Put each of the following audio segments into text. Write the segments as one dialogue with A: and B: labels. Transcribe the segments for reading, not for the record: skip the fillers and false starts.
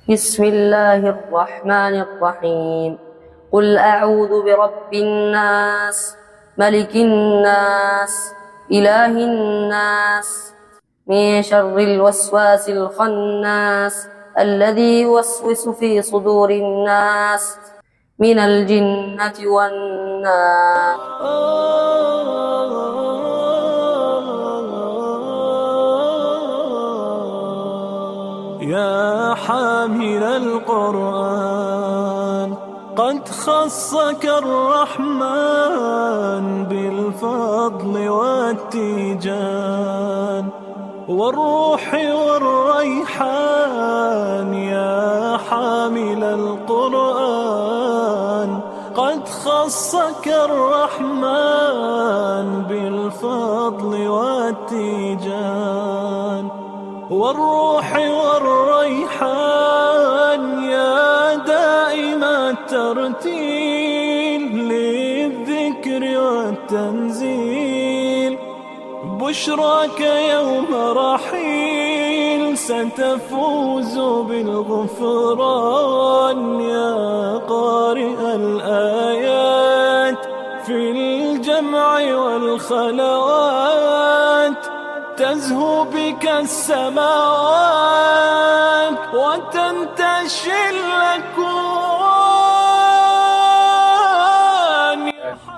A: بسم الله الرحمن الرحيم. قل أعوذ برب الناس ملك الناس إله الناس من شر الوسواس الخناس الذي يوسوس في صدور الناس من الجنة والناس.
B: يا حامل القرآن قد خصك الرحمن بالفضل والتيجان والروح والريحان. يا حامل القرآن قد خصك الرحمن بالفضل والتيجان والروح والريحان. يا دائم الترتيل للذكر والتنزيل بشراك يوم رحيل ستفوز بالغفران. يا قارئ الآيات في الجمع والخلوات تزهو بك السماوات وتنتشي الأكوان.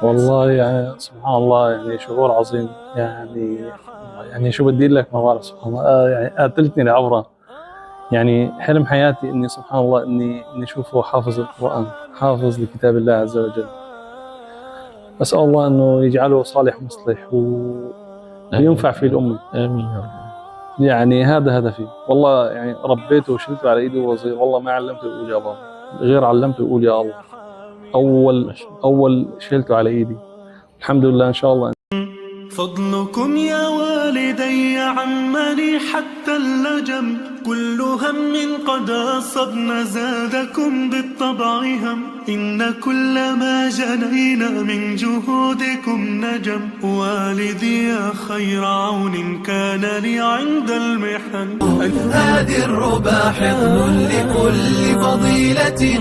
C: والله يعني سبحان الله، يعني شعور عظيم. يعني شو بدي لك، ما بعرف. سبحان الله، يعني قاتلتني لعبرة. يعني حلم حياتي اني سبحان الله اني اشوفه حافظ القرآن، حافظ لكتاب الله عز وجل. أسأل الله انه يجعله صالح مصلح وينفع في الأمة.
D: آمين يا رب.
C: يعني هذا هدفي والله. يعني ربيته وشلته على ايدي وهو صغير، والله ما علمته يقول يا بابا، غير علمته يقول يا الله. أول شلته على ايدي، الحمد لله. إن شاء الله.
B: فضلكم يا والدي عمني حتى اللجم، كل هم قد أصبنا زادكم بالطبع هم، إن كل ما جنينا من جهودكم نجم. والدي يا خير عون كان لي عند المحن.
E: هذه الربا حضن لكل فضيلة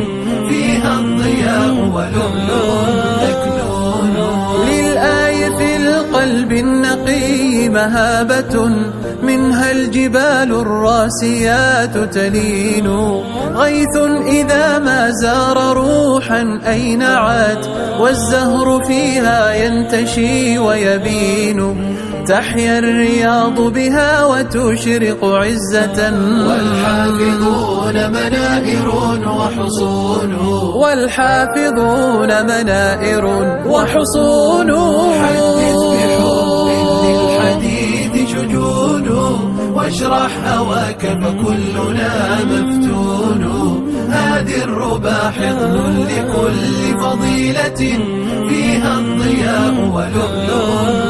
E: فيها الضياء ولؤلؤ مكنون. للآية في القلب النقي مهابة، منها الجبال الراسيات تلين. غيث إذا ما زار روحا أينعت، والزهر فيها ينتشي ويبين. تحيا الرياض بها وتشرق عزة، والحافظون منائر وحصون. والحافظون منائر وحصون. حدث بحب للحديث شجون، واشرح هواك فكلنا مفتون. هذه الربا حضن لكل فضيلة فيها الضياء ولؤلؤ